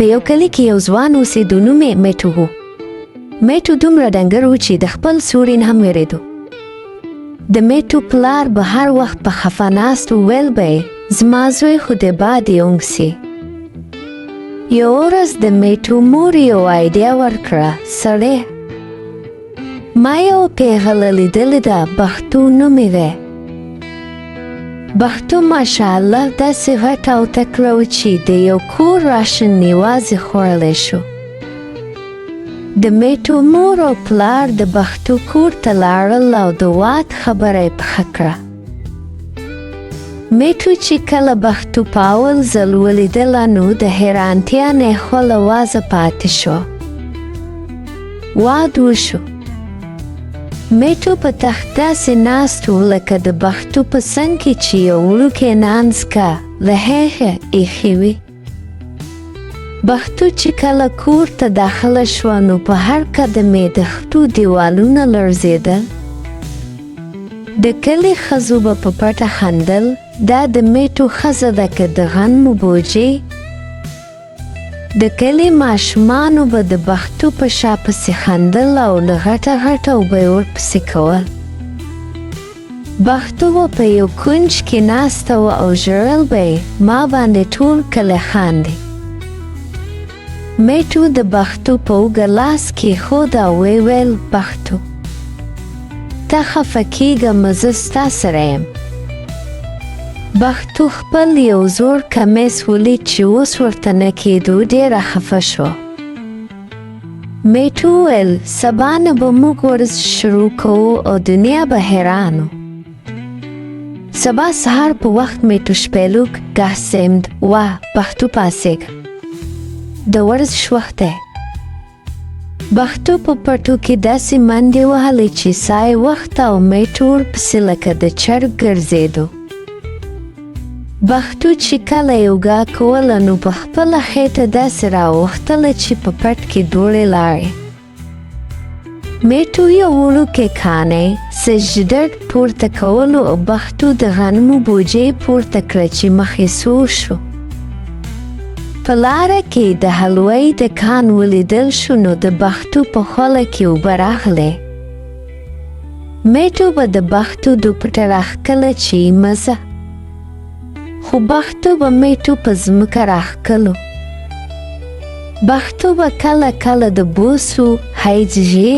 په یو کلي کې یو ځوان اوسېدو، نوم یې میټو و. میټو دومره ډنګر و چې د خپل سوري نه هم وېرېدو. د میټو پلار به هر وخت په خفه ناست و، ویل به یې زما زوی خو د باد یونګسي. یو ورځ د میټو مور یو ایډیا ورکړه: سړی، ما یو پیغله لیدلې ده، پښتو نوم یې دی. پښتو ماشاءالله داسې غټ او تکړه و چې د یو کور راشن یوازې خوړلی شو. د میټو مور او پلار د پښتو کور ته لاړل او د واده خبره یې پخه کړه. میټو چې کله پښتو په اول ځل ولیدله نو د حیرانتیا نه یې خوله وازه پاتې شو. واده وشو. میټو په تخت داسې ناست و لکه د پښتو په څنګ کې چې یو وړوکی نانځکه له هغې ایښې وي. پښتو چې کله کور ته داخله شوه نو په هر قدم یې د خټو دیوالونه لړزېدل. د کلي ښځو به په پټه خندل: دا د میټو ښځه ده که د غنمو بوجۍ. د کلي ماشومانو به د پښتو په شا پسې خندل او له غټه غټه اوبه یې ورپسې کول. پښتو به په یو کونج کې ناسته وه او ژړل به یې: ما باندې ټول کلی خاندي. میټو د پښتو په اوږه لاس کېښود او ویې ویل: پښتو، ته خفه کېږه، زه ستا سره یم. پښتو خپل یو زوړ کمیس ولید چې اوس ورته نه کېدو، ډېره خفه شوه. میټو وویل: سبا نه به موږ ورزش شروع کوو او دنیا به حیران و. سبا سهار په وخت میټو شپیلوک ګهسمد: واه پښتو پاڅېږه، د ورزش وخت دی. پښتو په پټو کې داسې منډې وهلې چې ساه یې وخته او میټو ورپسې لکه د چرګ ګرځېدو. پښتو چې کله یوګا کوله نو په خپله خېټه داسې راوختله چې په پټ کې دوړې لاړې. میټو یو وړوکی کاڼی سجدر پورته کولو او پښتو د غنمو بوجۍ پورته کړه چې مخ یې سور شو. په لاره کې د حلوۍ د کان ولیدل شو نو د پښتو په خوله کې اوبه راغلې. میټو به د پښتو دوپټه راښکله چې مزه، خو پښتو به میټو په ځمکه راښکلو. پښتو به کله کله د بوسو هیجې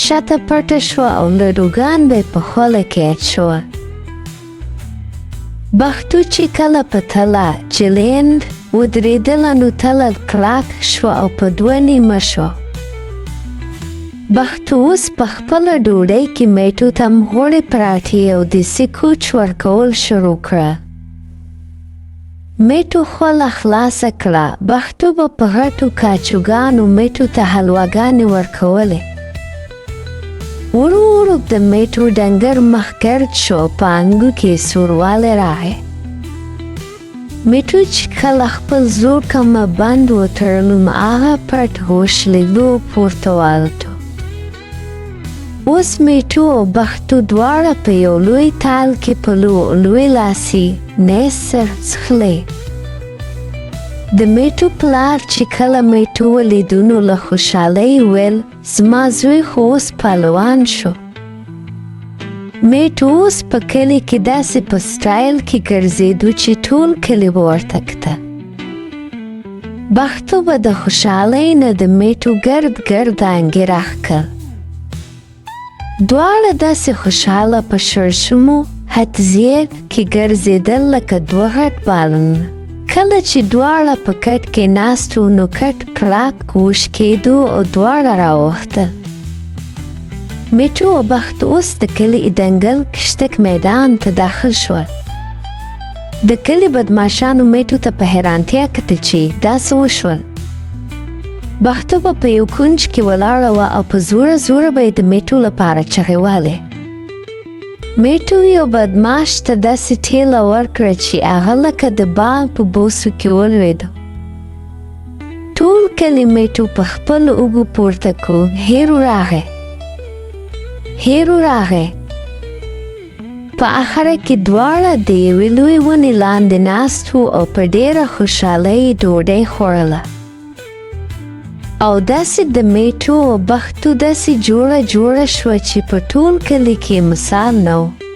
شاته پټه شوه او لډوګان به یې په خوله کې اچوه. پښتو چې کله په تله جلند ودرېدله نو تله کلک شوه او په دوه نیمه شوه. پښتو اوس په خپله ډوډۍ کې میټو ته مغوړې پراټې او دیسي کوچ ورکول شروع کړه. میټو خوله خلاصه کړه. پښتو به په غټو کاچوګانو میټو ته حلواګانې ورکولې. ورو ورو د میټو ډنګر مخ ګرد شو، په انګو کې سوروالی راغی. میټو چې کله خپل زوړ کمه بند وتړلو نو هغه پټ غوښلیدو پورته والوتو. اوس میټو او پښتو دواړه په یو لوی تال کې په لوی لاسي نیسر څښلې. د میټو پلار چې کله میټو ولیدو نو له خوشحالۍ ویل: زما زوی خو اوس پهلوان شو. میټو اوس په کلي کې داسې په سټایل کې ګرځېدو چې ټول کلي به ورته کته. پښتو به د خوشحالۍ نه د میټو ګرد ګرد انګې راښکل. دواړه داسې خوشحاله په شړشمو هتزیر کې ګرځېدل لکه دوه غټ بالونه. کله چې دواړه په کټ کې ناست وو نو کټ کلک کوش کېدو او دواړه راوختل. میټو او پښتو اوس د کلي دنګل کشتک میدان ته داخل شول. د کلي بدماشانو میټو ته په حیرانتیا کتل چې داسې وشول. پښتو به په یو کونج کې ولاړه وه او په زوره زوره به یې د میټو لپاره چغې والې. میټو یو بدماش ته داسې ټېله ورکړه چې هغه لکه د بال په بوسو کې ولوېده. ټول کلي میټو په خپلو اوږو پورته کړو. هیرو راغی، هیرو راغی. په اخره کې دواړه د یوې لویې ونې لاندې ناست وو او په ډېره خوشحالۍ ډوډۍ خوړله. او داسې د میټو او بختو داسې جوړه شوه چې په ټول کلي کې مثال نه و.